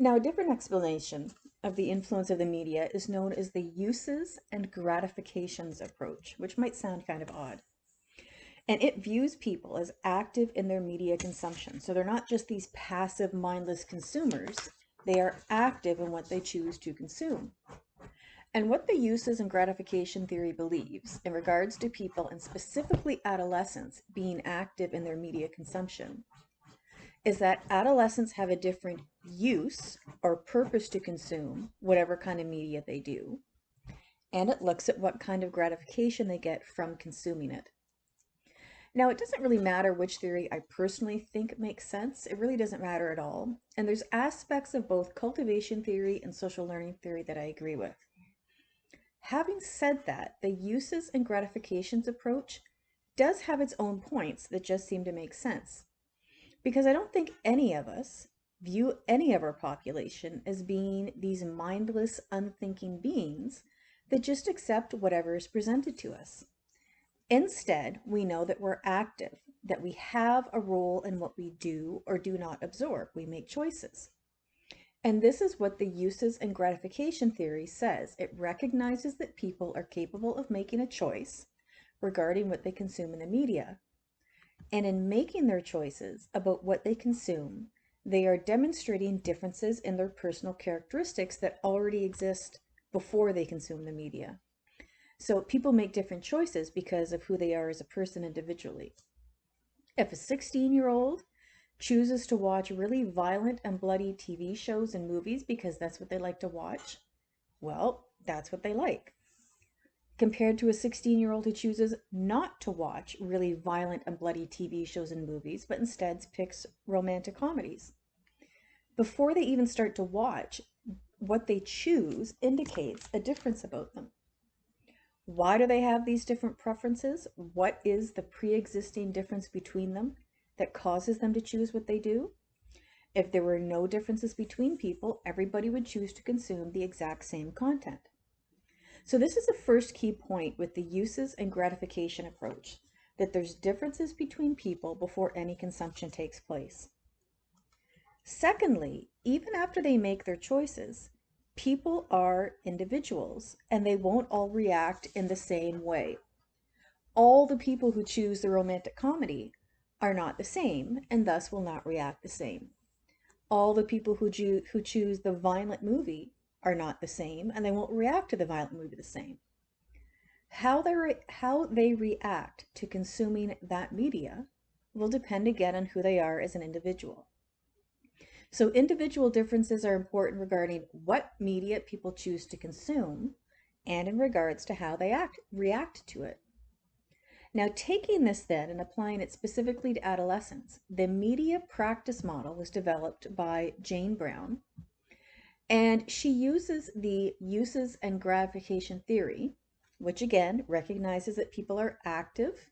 Now, a different explanation of the influence of the media is known as the uses and gratifications approach, which might sound kind of odd. And it views people as active in their media consumption. So they're not just these passive, mindless consumers, they are active in what they choose to consume. And what the uses and gratification theory believes in regards to people, and specifically adolescents, being active in their media consumption is that adolescents have a different use or purpose to consume whatever kind of media they do. And it looks at what kind of gratification they get from consuming it. Now, it doesn't really matter which theory I personally think makes sense. It really doesn't matter at all. And there's aspects of both cultivation theory and social learning theory that I agree with. Having said that, the uses and gratifications approach does have its own points that just seem to make sense. Because I don't think any of us view any of our population as being these mindless, unthinking beings that just accept whatever is presented to us. Instead, we know that we're active, that we have a role in what we do or do not absorb. We make choices. And this is what the uses and gratification theory says. It recognizes that people are capable of making a choice regarding what they consume in the media. And in making their choices about what they consume, they are demonstrating differences in their personal characteristics that already exist before they consume the media. So people make different choices because of who they are as a person individually. If a 16-year-old chooses to watch really violent and bloody TV shows and movies because that's what they like to watch, well, that's what they like. Compared to a 16-year-old who chooses not to watch really violent and bloody TV shows and movies, but instead picks romantic comedies. Before they even start to watch, what they choose indicates a difference about them. Why do they have these different preferences? What is the pre-existing difference between them that causes them to choose what they do? If there were no differences between people, everybody would choose to consume the exact same content. So this is the first key point with the uses and gratification approach, that there's differences between people before any consumption takes place. Secondly, even after they make their choices, people are individuals and they won't all react in the same way. All the people who choose the romantic comedy are not the same and thus will not react the same. All the people who choose the violent movie are not the same and they won't react to the violent movie the same. How they react to consuming that media will depend again on who they are as an individual. So individual differences are important regarding what media people choose to consume and in regards to how they react to it. Now, taking this then and applying it specifically to adolescents, the media practice model was developed by Jane Brown, and she uses the uses and gratification theory, which again recognizes that people are active.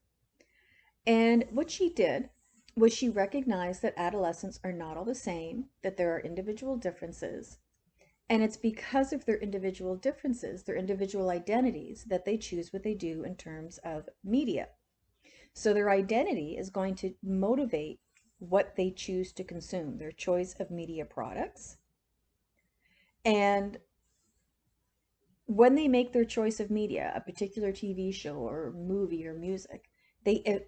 And what she did was she recognized that adolescents are not all the same, that there are individual differences. And it's because of their individual differences, their individual identities, that they choose what they do in terms of media. So their identity is going to motivate what they choose to consume, their choice of media products. And when they make their choice of media, a particular TV show or movie or music,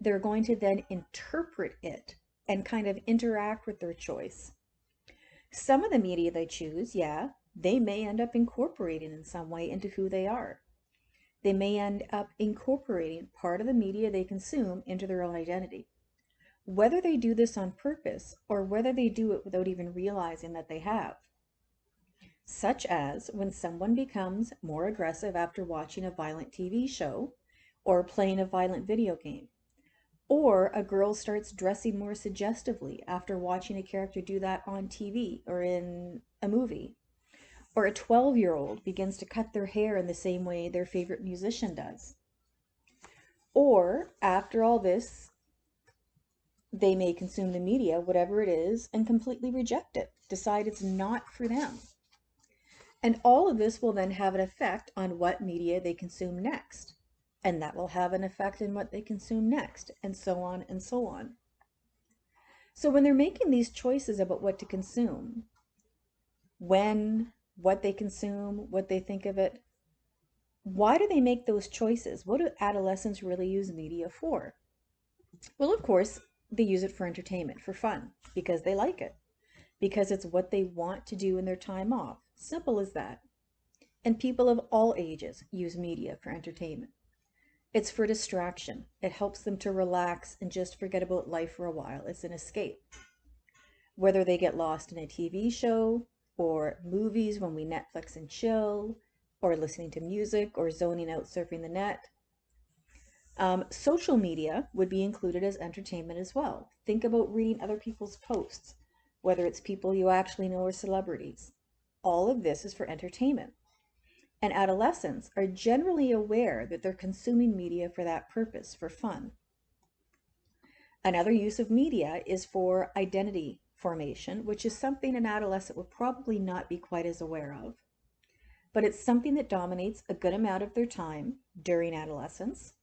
they're going to then interpret it and kind of interact with their choice. Some of the media they choose, yeah, they may end up incorporating in some way into who they are. They may end up incorporating part of the media they consume into their own identity. Whether they do this on purpose or whether they do it without even realizing that they have. Such as when someone becomes more aggressive after watching a violent TV show or playing a violent video game. Or a girl starts dressing more suggestively after watching a character do that on TV or in a movie. Or a 12-year-old begins to cut their hair in the same way their favorite musician does. Or after all this, they may consume the media, whatever it is, and completely reject it, decide it's not for them. And all of this will then have an effect on what media they consume next. And that will have an effect on what they consume next, and so on and so on. So when they're making these choices about what to consume, when, what they consume, what they think of it. Why do they make those choices? What do adolescents really use media for? Well, of course, they use it for entertainment, for fun, because they like it, because it's what they want to do in their time off. Simple as that. And people of all ages use media for entertainment. It's for distraction. It helps them to relax and just forget about life for a while. It's an escape. Whether they get lost in a TV show or movies when we Netflix and chill, or listening to music or zoning out surfing the net. Social media would be included as entertainment as well. Think about reading other people's posts, whether it's people you actually know or celebrities. All of this is for entertainment. And adolescents are generally aware that they're consuming media for that purpose, for fun. Another use of media is for identity formation, which is something an adolescent would probably not be quite as aware of. But it's something that dominates a good amount of their time during adolescence,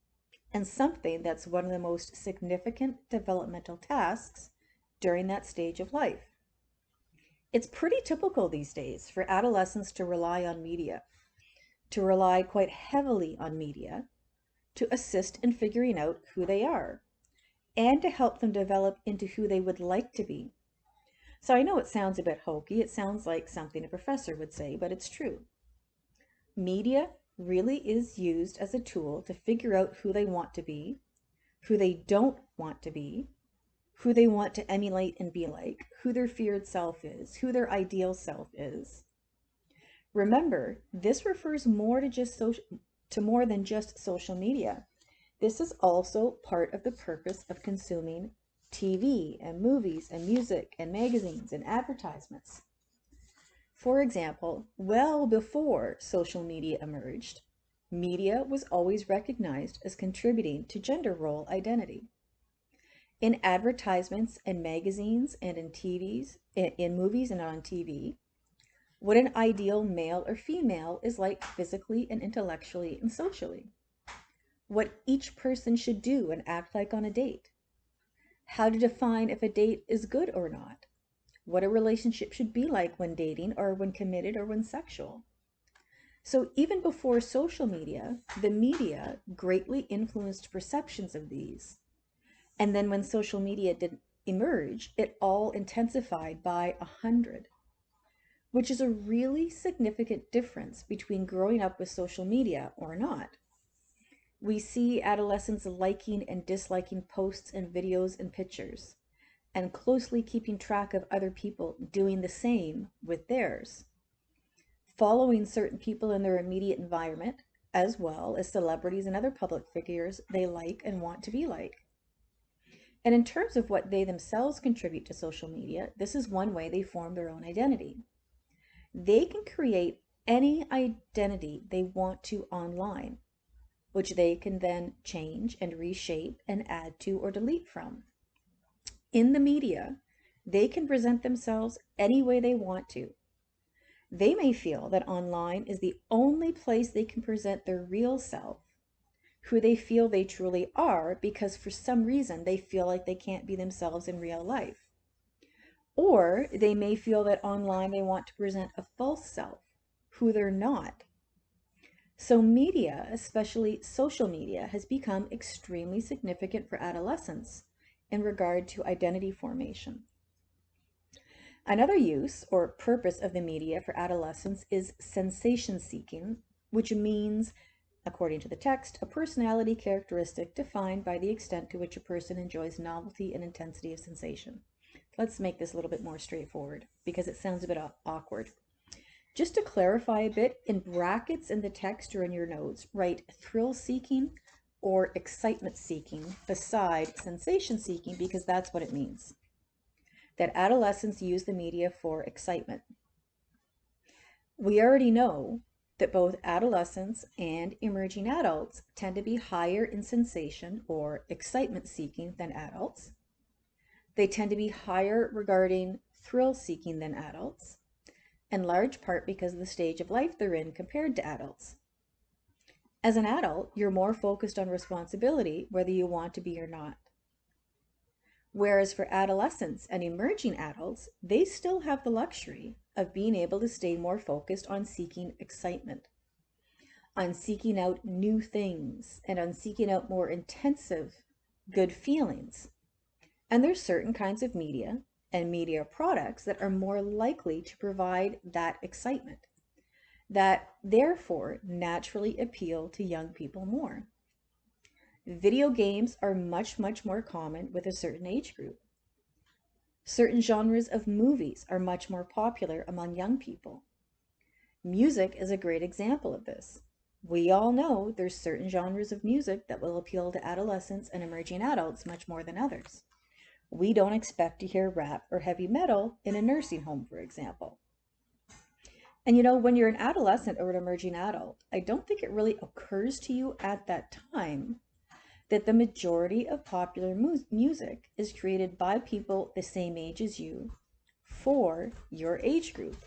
and something that's one of the most significant developmental tasks during that stage of life. It's pretty typical these days for adolescents to rely on media, to rely quite heavily on media, to assist in figuring out who they are, and to help them develop into who they would like to be. So I know it sounds a bit hokey, it sounds like something a professor would say, but it's true. Media really is used as a tool to figure out who they want to be, who they don't want to be, who they want to emulate and be like, who their feared self is, who their ideal self is. Remember, this refers more to more than just social media. This is also part of the purpose of consuming TV and movies and music and magazines and advertisements. For example, well before social media emerged, media was always recognized as contributing to gender role identity. In advertisements and magazines and in movies and on TV, what an ideal male or female is like physically and intellectually and socially. What each person should do and act like on a date. How to define if a date is good or not. What a relationship should be like when dating or when committed or when sexual. So even before social media, the media greatly influenced perceptions of these. And then when social media did emerge, it all intensified by 100, which is a really significant difference between growing up with social media or not. We see adolescents liking and disliking posts and videos and pictures, and closely keeping track of other people doing the same with theirs. Following certain people in their immediate environment, as well as celebrities and other public figures they like and want to be like. And in terms of what they themselves contribute to social media, this is one way they form their own identity. They can create any identity they want to online, which they can then change and reshape and add to or delete from. In the media, they can present themselves any way they want to. They may feel that online is the only place they can present their real self, who they feel they truly are, because for some reason they feel like they can't be themselves in real life. Or they may feel that online they want to present a false self, who they're not. So media, especially social media, has become extremely significant for adolescents in regard to identity formation. Another use or purpose of the media for adolescents is sensation seeking, which means, according to the text, a personality characteristic defined by the extent to which a person enjoys novelty and intensity of sensation. Let's make this a little bit more straightforward because it sounds a bit awkward. Just to clarify a bit, in brackets in the text or in your notes, write thrill seeking or excitement seeking beside sensation seeking, because that's what it means. That adolescents use the media for excitement. We already know that both adolescents and emerging adults tend to be higher in sensation or excitement seeking than adults. They tend to be higher regarding thrill seeking than adults, in large part because of the stage of life they're in compared to adults. As an adult, you're more focused on responsibility, whether you want to be or not. Whereas for adolescents and emerging adults, they still have the luxury of being able to stay more focused on seeking excitement, on seeking out new things, and on seeking out more intensive good feelings. And there's certain kinds of media and media products that are more likely to provide that excitement, that therefore naturally appeal to young people more. Video games are much, much more common with a certain age group. Certain genres of movies are much more popular among young people. Music is a great example of this. We all know there's certain genres of music that will appeal to adolescents and emerging adults much more than others. We don't expect to hear rap or heavy metal in a nursing home, for example. And when you're an adolescent or an emerging adult, I don't think it really occurs to you at that time that the majority of popular music is created by people the same age as you for your age group.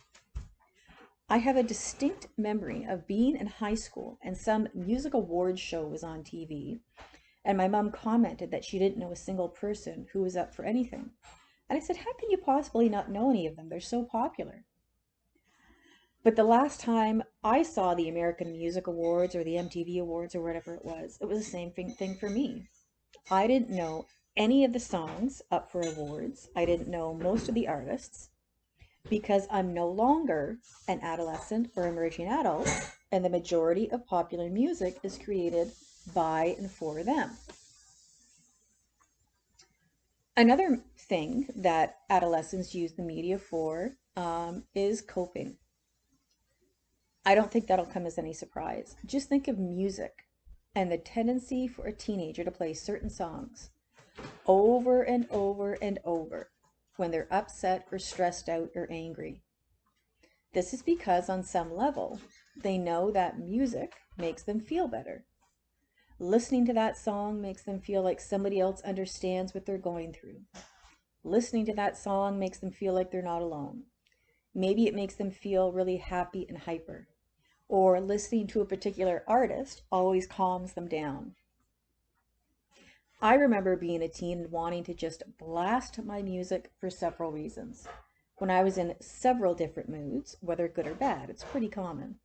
I have a distinct memory of being in high school and some music awards show was on TV, and my mom commented that she didn't know a single person who was up for anything. And I said, how can you possibly not know any of them? They're so popular. But the last time I saw the American Music Awards or the MTV Awards or whatever it was the same thing for me. I didn't know any of the songs up for awards. I didn't know most of the artists because I'm no longer an adolescent or emerging adult, and the majority of popular music is created by and for them. Another thing that adolescents use the media for is coping. I don't think that'll come as any surprise. Just think of music and the tendency for a teenager to play certain songs over and over and over when they're upset or stressed out or angry. This is because on some level, they know that music makes them feel better. Listening to that song makes them feel like somebody else understands what they're going through. Listening to that song makes them feel like they're not alone. Maybe it makes them feel really happy and hyper. Or listening to a particular artist always calms them down. I remember being a teen and wanting to just blast my music for several reasons. When I was in several different moods, whether good or bad, it's pretty common.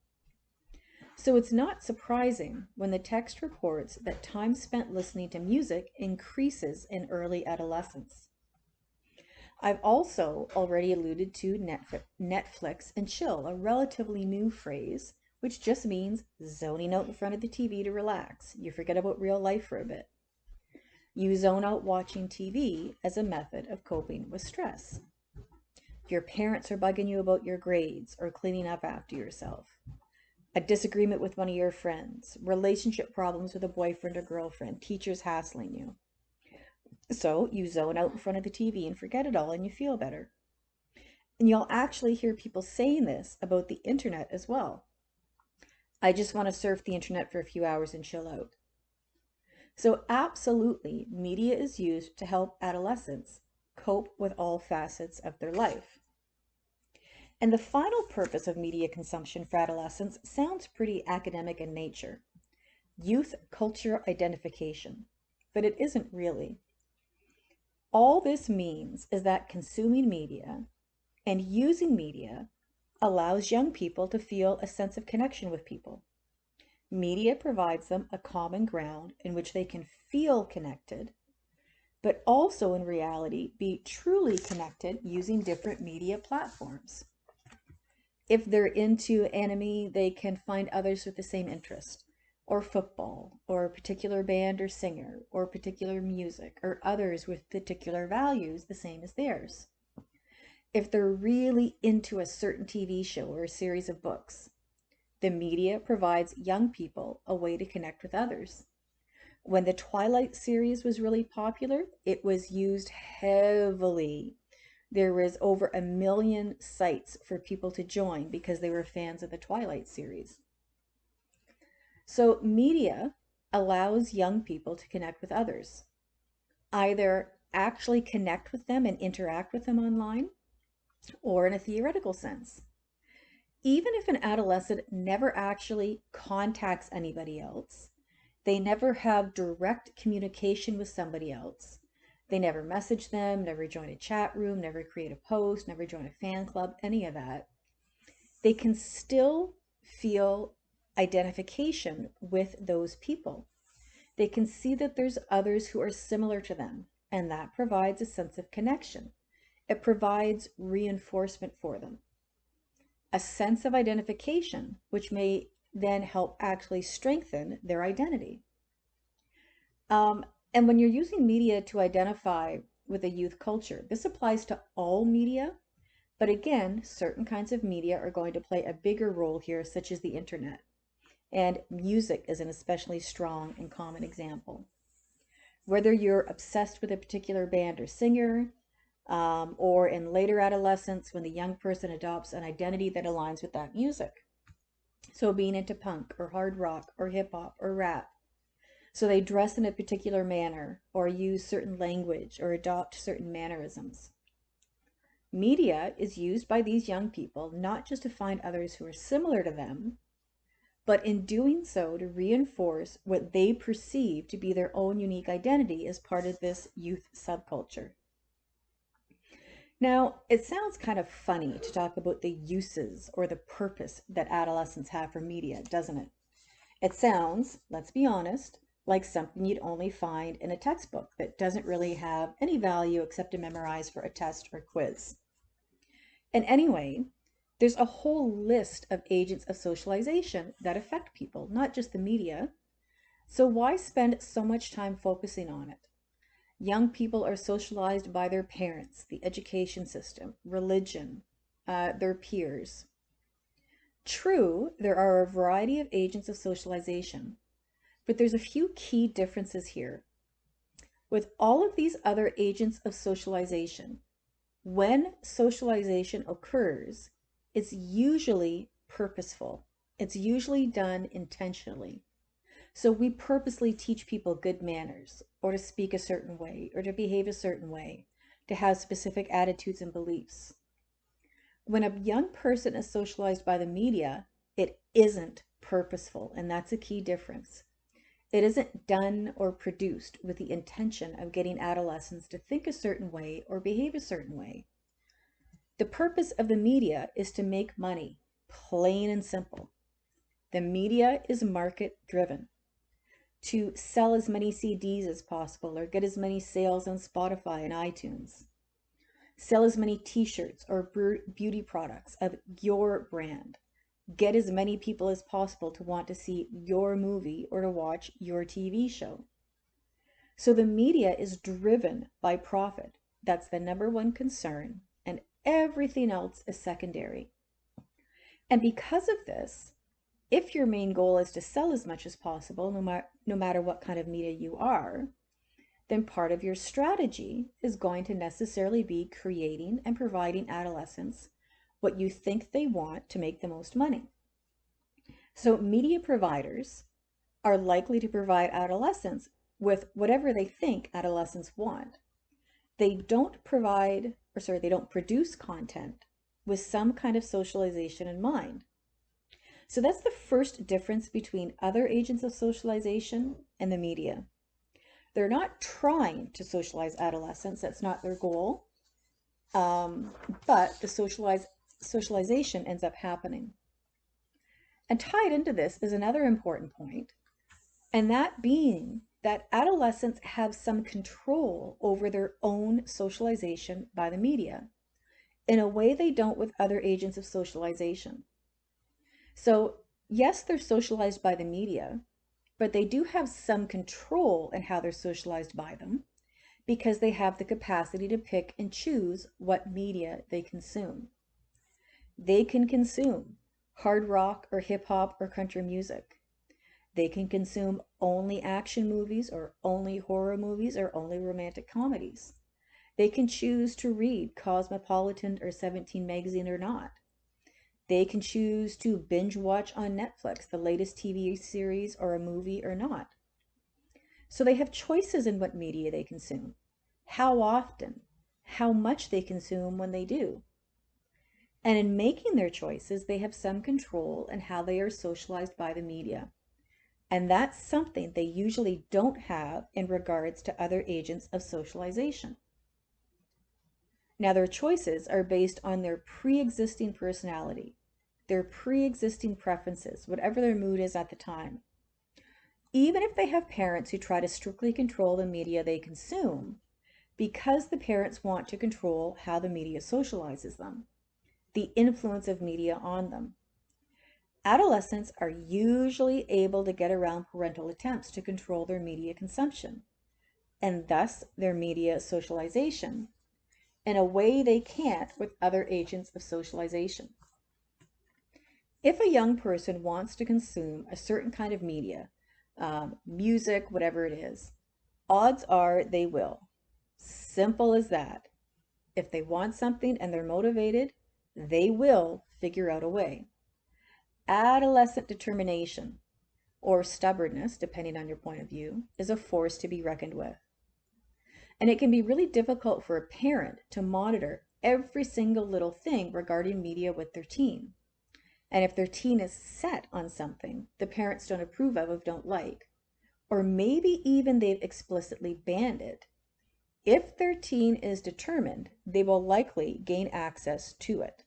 So it's not surprising when the text reports that time spent listening to music increases in early adolescence. I've also already alluded to Netflix and chill, a relatively new phrase, which just means zoning out in front of the TV to relax. You forget about real life for a bit. You zone out watching TV as a method of coping with stress. Your parents are bugging you about your grades or cleaning up after yourself. A disagreement with one of your friends, relationship problems with a boyfriend or girlfriend, teachers hassling you. So you zone out in front of the TV and forget it all and you feel better. And you'll actually hear people saying this about the internet as well. I just want to surf the internet for a few hours and chill out. So absolutely, media is used to help adolescents cope with all facets of their life. And the final purpose of media consumption for adolescents sounds pretty academic in nature. Youth culture identification, but it isn't really. All this means is that consuming media and using media allows young people to feel a sense of connection with people. Media provides them a common ground in which they can feel connected, but also in reality be truly connected using different media platforms. If they're into anime, they can find others with the same interest, or football, or a particular band or singer, or particular music, or others with particular values the same as theirs. If they're really into a certain TV show or a series of books, the media provides young people a way to connect with others. When the Twilight series was really popular, it was used heavily. There was over 1 million sites for people to join because they were fans of the Twilight series. So media allows young people to connect with others, either actually connect with them and interact with them online, or in a theoretical sense. Even if an adolescent never actually contacts anybody else, they never have direct communication with somebody else, they never message them, never join a chat room, never create a post, never join a fan club, any of that, they can still feel identification with those people. They can see that there's others who are similar to them, and that provides a sense of connection. It provides reinforcement for them, a sense of identification, which may then help actually strengthen their identity. And when you're using media to identify with a youth culture, this applies to all media, but again, certain kinds of media are going to play a bigger role here, such as the internet. And music is an especially strong and common example. Whether you're obsessed with a particular band or singer, or in later adolescence when the young person adopts an identity that aligns with that music. So being into punk or hard rock or hip hop or rap. So they dress in a particular manner or use certain language or adopt certain mannerisms. Media is used by these young people not just to find others who are similar to them, but in doing so to reinforce what they perceive to be their own unique identity as part of this youth subculture. Now, it sounds kind of funny to talk about the uses or the purpose that adolescents have for media, doesn't it? It sounds, let's be honest, like something you'd only find in a textbook that doesn't really have any value except to memorize for a test or quiz. And anyway, there's a whole list of agents of socialization that affect people, not just the media. So why spend so much time focusing on it? Young people are socialized by their parents, the education system, religion, their peers. True, there are a variety of agents of socialization, but there's a few key differences here. With all of these other agents of socialization, when socialization occurs, it's usually purposeful. It's usually done intentionally. So we purposely teach people good manners, or to speak a certain way, or to behave a certain way, to have specific attitudes and beliefs. When a young person is socialized by the media, it isn't purposeful, and that's a key difference. It isn't done or produced with the intention of getting adolescents to think a certain way or behave a certain way. The purpose of the media is to make money, plain and simple. The media is market driven. To sell as many CDs as possible or get as many sales on Spotify and iTunes. Sell as many t-shirts or beauty products of your brand. Get as many people as possible to want to see your movie or to watch your TV show. So the media is driven by profit. That's the number one concern, and everything else is secondary. And because of this, if your main goal is to sell as much as possible, no matter what kind of media you are, then part of your strategy is going to necessarily be creating and providing adolescents what you think they want to make the most money. So media providers are likely to provide adolescents with whatever they think adolescents want. They don't produce content with some kind of socialization in mind. So that's the first difference between other agents of socialization and the media. They're not trying to socialize adolescents, that's not their goal, but the socialization ends up happening. And tied into this is another important point, and that being that adolescents have some control over their own socialization by the media in a way they don't with other agents of socialization. So yes, they're socialized by the media, but they do have some control in how they're socialized by them because they have the capacity to pick and choose what media they consume. They can consume hard rock or hip hop or country music. They can consume only action movies or only horror movies or only romantic comedies. They can choose to read Cosmopolitan or 17 magazine or not. They can choose to binge watch on Netflix the latest TV series or a movie or not. So they have choices in what media they consume, how often, how much they consume when they do. And in making their choices, they have some control in how they are socialized by the media. And that's something they usually don't have in regards to other agents of socialization. Now, their choices are based on their pre-existing personality. their pre-existing preferences, whatever their mood is at the time. Even if they have parents who try to strictly control the media they consume, because the parents want to control how the media socializes them, the influence of media on them. Adolescents are usually able to get around parental attempts to control their media consumption, and thus their media socialization, in a way they can't with other agents of socialization. If a young person wants to consume a certain kind of media, music, whatever it is, odds are they will. Simple as that. If they want something and they're motivated, they will figure out a way. Adolescent determination, or stubbornness, depending on your point of view, is a force to be reckoned with. And it can be really difficult for a parent to monitor every single little thing regarding media with their teen. And if their teen is set on something the parents don't approve of, don't like, or maybe even they've explicitly banned it, if their teen is determined, they will likely gain access to it.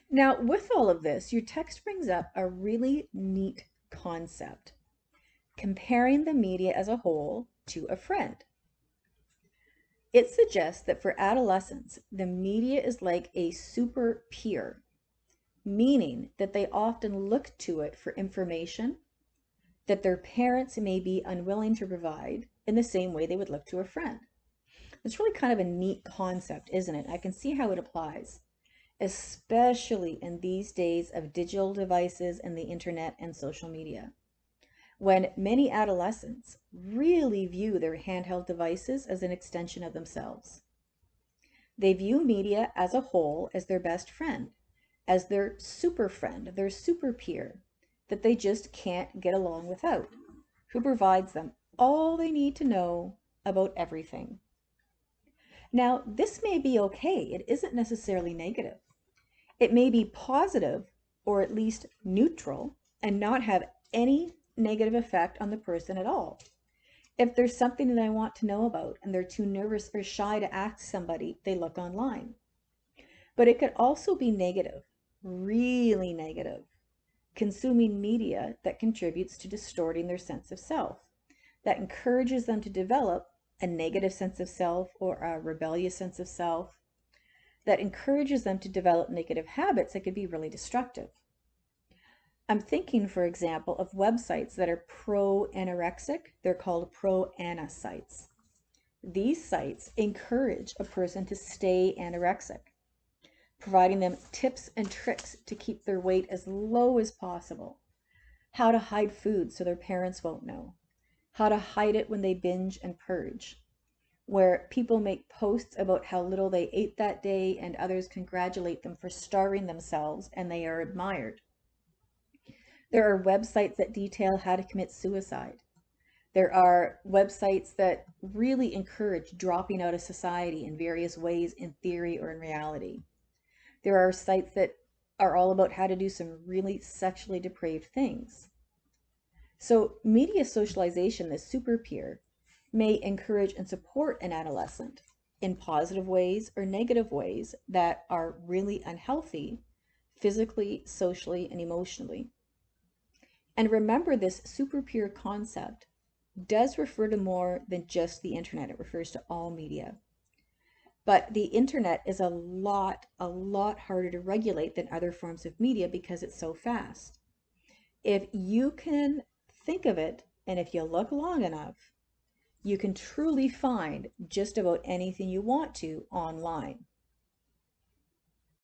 Now, with all of this, your text brings up a really neat concept, comparing the media as a whole to a friend. It suggests that for adolescents, the media is like a super peer, meaning that they often look to it for information that their parents may be unwilling to provide in the same way they would look to a friend. It's really kind of a neat concept, isn't it? I can see how it applies, especially in these days of digital devices and the internet and social media, when many adolescents really view their handheld devices as an extension of themselves. They view media as a whole as their best friend, as their super friend, their super peer, that they just can't get along without, who provides them all they need to know about everything. Now, this may be okay. It isn't necessarily negative. It may be positive, or at least neutral, and not have any negative effect on the person at all. If there's something that I want to know about and they're too nervous or shy to ask somebody, they look online. But it could also be negative, really negative, consuming media that contributes to distorting their sense of self, that encourages them to develop a negative sense of self or a rebellious sense of self, that encourages them to develop negative habits that could be really destructive. I'm thinking, for example, of websites that are pro-anorexic. They're called pro-ana sites. These sites encourage a person to stay anorexic, providing them tips and tricks to keep their weight as low as possible, how to hide food so their parents won't know, how to hide it when they binge and purge, where people make posts about how little they ate that day and others congratulate them for starving themselves and they are admired. There are websites that detail how to commit suicide. There are websites that really encourage dropping out of society in various ways, in theory or in reality. There are sites that are all about how to do some really sexually depraved things. So media socialization, this super peer, may encourage and support an adolescent in positive ways or negative ways that are really unhealthy, physically, socially, and emotionally. And remember, this super peer concept does refer to more than just the internet. It refers to all media. But the internet is a lot harder to regulate than other forms of media because it's so fast. If you can think of it, and if you look long enough, you can truly find just about anything you want to online.